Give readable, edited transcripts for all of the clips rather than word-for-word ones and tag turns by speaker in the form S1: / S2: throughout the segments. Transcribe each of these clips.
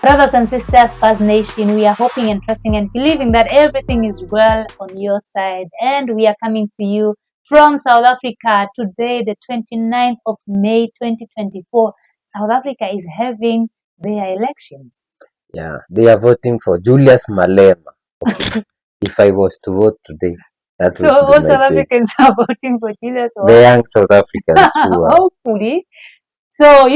S1: Brothers and sisters, First Nation, we are hoping and trusting and believing that everything is well on your side. And we are coming to you from South Africa today, the 29th of May 2024. South Africa is having their elections.
S2: Yeah, they are voting for Julius Malema. Okay. If I was to vote today, that
S1: So
S2: would be
S1: all
S2: my
S1: South
S2: choice.
S1: Africans are voting for Julius.
S2: The young South Africans who are.
S1: Hopefully. So,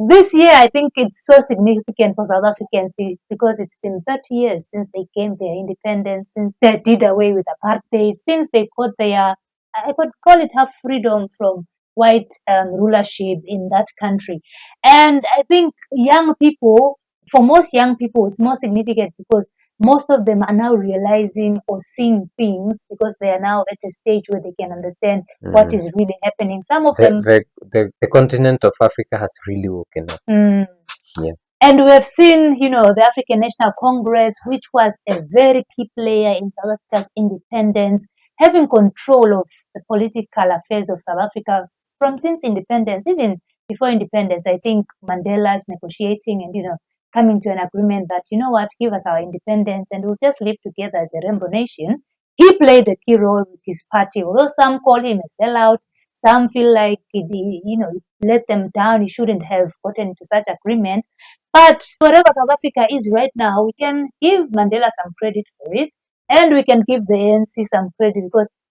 S1: this year I think it's so significant for South Africans because it's been 30 years since they gained their independence, since they did away with apartheid, since they got their, I could call it, half freedom from white rulership in that country. And I think for most young people, it's more significant because most of them are now realizing or seeing things because they are now at a stage where they can understand what is really happening. Some of them...
S2: The continent of Africa has really woken up. Yeah.
S1: And we have seen, the African National Congress, which was a very key player in South Africa's independence, having control of the political affairs of South Africa since independence, even before independence. I think Mandela's negotiating and, coming to an agreement that, give us our independence and we'll just live together as a rainbow nation. He played a key role with his party, although some call him a sellout. Some feel like he let them down. He shouldn't have gotten into such agreement. But wherever South Africa is right now, we can give Mandela some credit for it, and we can give the ANC some credit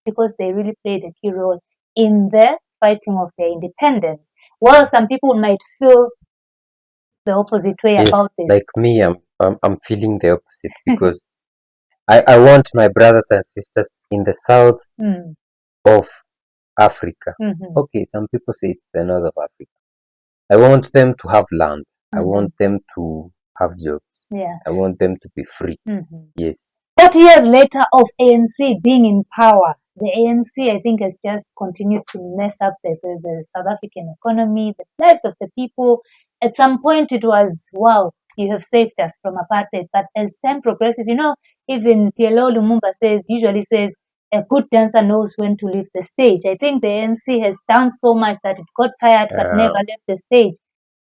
S1: because they really played a key role in the fighting of their independence. While some people might feel the opposite way about this.
S2: Like me, I'm feeling the opposite because I want my brothers and sisters in the south of Africa. Okay, some people say it's the north of Africa. I want them to have land. I want them to have jobs.
S1: Yeah.
S2: I want them to be free. Yes.
S1: 30 years later of ANC being in power, the ANC, I think, has just continued to mess up the South African economy, the lives of the people. At some point, it was, wow, you have saved us from apartheid. But as time progresses, even PLO Lumumba usually says, a good dancer knows when to leave the stage. I think the ANC has done so much that it got tired but never left the stage.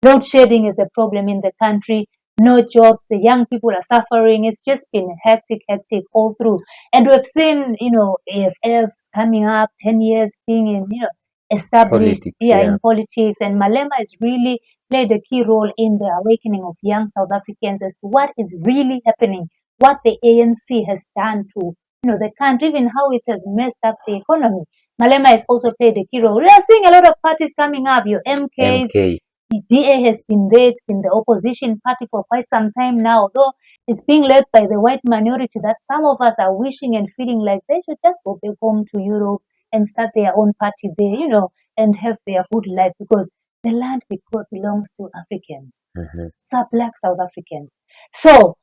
S1: Load shedding is a problem in the country. No jobs. The young people are suffering. It's just been hectic all through. And we've seen, AFFs coming up, 10 years being in, established in politics. And Malema has really played a key role in the awakening of young South Africans as to what is really happening, what the ANC has done to the country, even how it has messed up the economy. Malema has also played a key role. We are seeing a lot of parties coming up, your MKs. The DA has been there. It's been the opposition party for quite some time now, although it's being led by the white minority that some of us are wishing and feeling like they should just go back home to Europe and start their own party there, and have their good life because the land belongs to Africans, Black South Africans. So,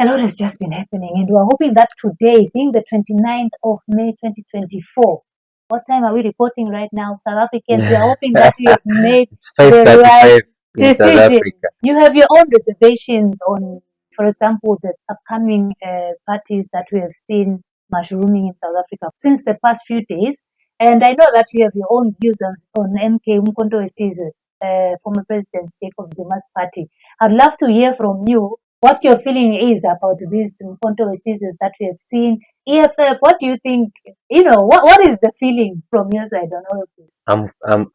S1: a lot has just been happening, and we're hoping that today, being the 29th of May 2024, what time are we reporting right now, South Africans? We are hoping that we have made the right decision. You have your own reservations on, for example, the upcoming parties that we have seen mushrooming in South Africa since the past few days. And I know that you have your own views on MK Umkhonto weSizwe, former President Jacob Zuma's party. I'd love to hear from you what your feeling is about these Umkhonto weSizwe that we have seen. EFF, what do you think? What is the feeling from your side on all of this?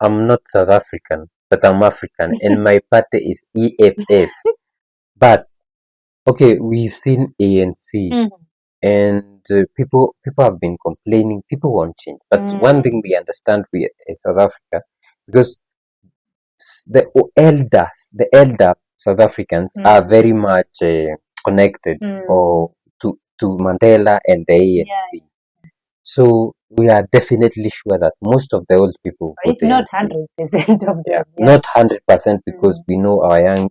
S2: I'm not South African, but I'm African, and my party is EFF. But okay, we've seen ANC, and people have been complaining. People want change, but one thing we understand in South Africa, because the elder South Africans are very much connected to Mandela and the ANC. So we are definitely sure that most of the old people
S1: vote not 100% of them.
S2: Not 100% because we know our young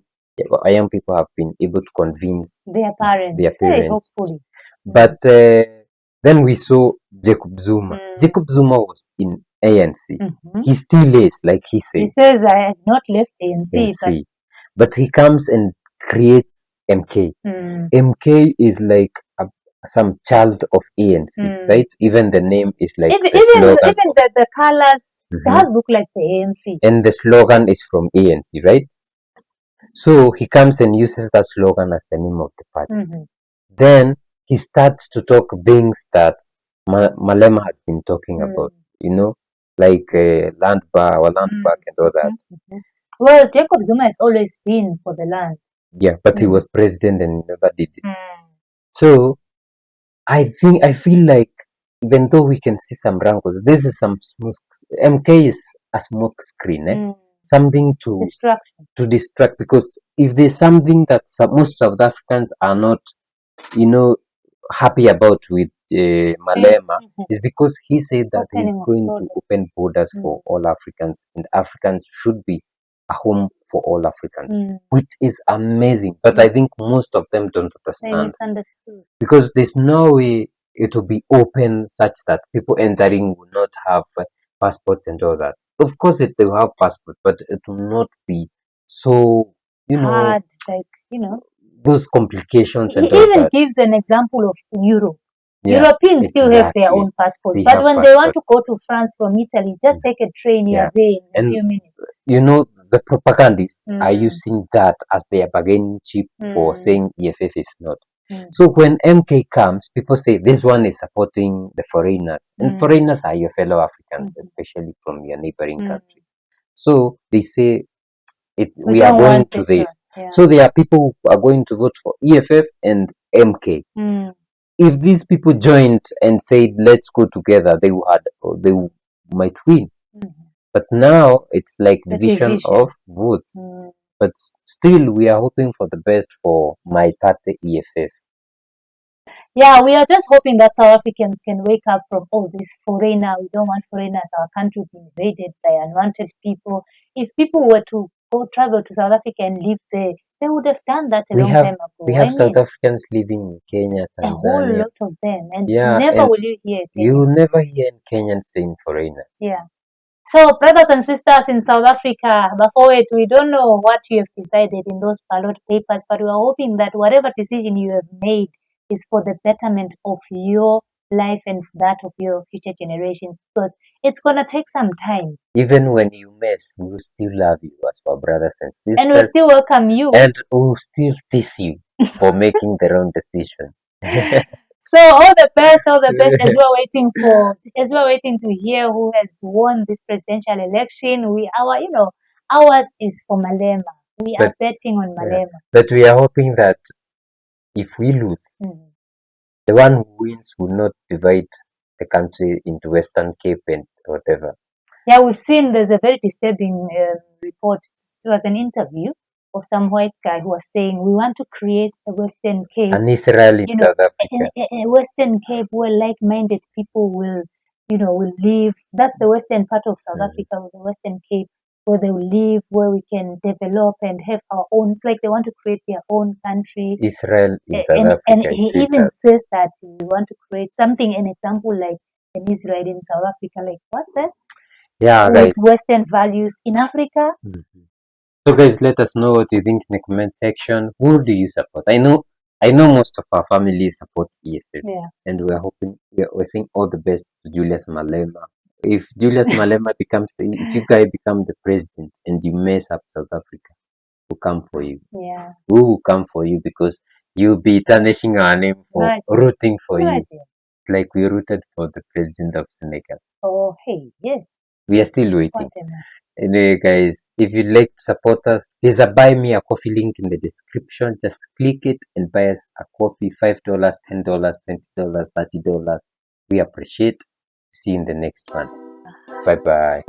S2: people have been able to convince
S1: their parents. Very hopefully.
S2: But then we saw Jacob Zuma. Jacob Zuma was in ANC. He still is, like he says.
S1: He says, I have not left ANC.
S2: But he comes and creates MK. MK is like some child of ANC, right? Even the name is like
S1: even the colors does look like the ANC.
S2: And the slogan is from ANC, right? So he comes and uses that slogan as the name of the party.
S1: Mm-hmm.
S2: Then he starts to talk things that Malema has been talking about, like land bar or land back and all that.
S1: Mm-hmm. Well, Jacob Zuma has always been for the land.
S2: Yeah, but he was president and never did it.
S1: Mm.
S2: So I feel like even though we can see some rankles, this is some smoke. MK is a smoke screen, something to distract, because if there's something that most South Africans are not, happy about with Malema, is because he said that he's going to open borders for all Africans, and Africans should be a home for all Africans, which is amazing. But I think most of them don't understand, because there's no way it will be open such that people entering will not have passports and all that. Of course, they will have passports, but it will not be so,
S1: hard,
S2: those complications
S1: he
S2: and all
S1: even
S2: that.
S1: gives an example of Europe.
S2: Yeah,
S1: Europeans still have their own passports, but when they want to go to France from Italy, just take a train, you're there in a few minutes.
S2: The propagandists are using that as their bargaining chip for saying EFF is not. So when MK comes, people say this one is supporting the foreigners, and foreigners are your fellow Africans, especially from your neighboring country. So they say we are going to this. So there are people who are going to vote for EFF and MK. If these people joined and said let's go together, they might win. But now it's like division of votes. But still, we are hoping for the best for my party, EFF.
S1: Yeah, we are just hoping that South Africans can wake up from all this foreigner. We don't want foreigners. Our country being invaded by unwanted people. If people were to go travel to South Africa and live there, they would have done that a long time ago.
S2: We have South Africans living in Kenya, Tanzania.
S1: A whole lot of them. And never will you hear it.
S2: You will never hear Kenyans saying foreigners.
S1: Yeah. So, brothers and sisters in South Africa, before it, we don't know what you have decided in those ballot papers, but we are hoping that whatever decision you have made is for the betterment of your life and that of your future generations, because it's going to take some time.
S2: Even when you mess, we will still love you as our brothers and sisters.
S1: And we'll still welcome you.
S2: And we'll still tease you for making the wrong decision.
S1: So all the best as we're waiting to hear who has won this presidential election. Ours is for Malema. We are betting on Malema.
S2: But we are hoping that if we lose, the one who wins will not divide the country into Western Cape and whatever.
S1: Yeah, we've seen there's a very disturbing report. It was an interview of some white guy who was saying we want to create a Western Cape,
S2: an Israel in South Africa,
S1: a Western Cape where like-minded people will live. That's the western part of South Africa, the Western Cape, where they will live, where we can develop and have our own. It's like they want to create their own country.
S2: Israel in South Africa.
S1: And he even says that we want to create something, an example like an Israel in South Africa. Like what then?
S2: Yeah,
S1: with Western values in Africa.
S2: So guys, let us know what you think in the comment section. Who do you support? I know most of our family support EFF.
S1: Yeah.
S2: And we're saying all the best to Julius Malema. If Julius Malema if you guys become the president and you mess up South Africa, we'll come for you.
S1: Yeah.
S2: We will come for you because you'll be tarnishing our name for rooting for you. Like we rooted for the president of Senegal.
S1: Oh, hey, yes.
S2: We are still waiting. Anyway, guys, if you'd like to support us, there's a buy me a coffee link in the description. Just click it and buy us a coffee. $5, $10, $20, $30. We appreciate. See you in the next one. Bye bye.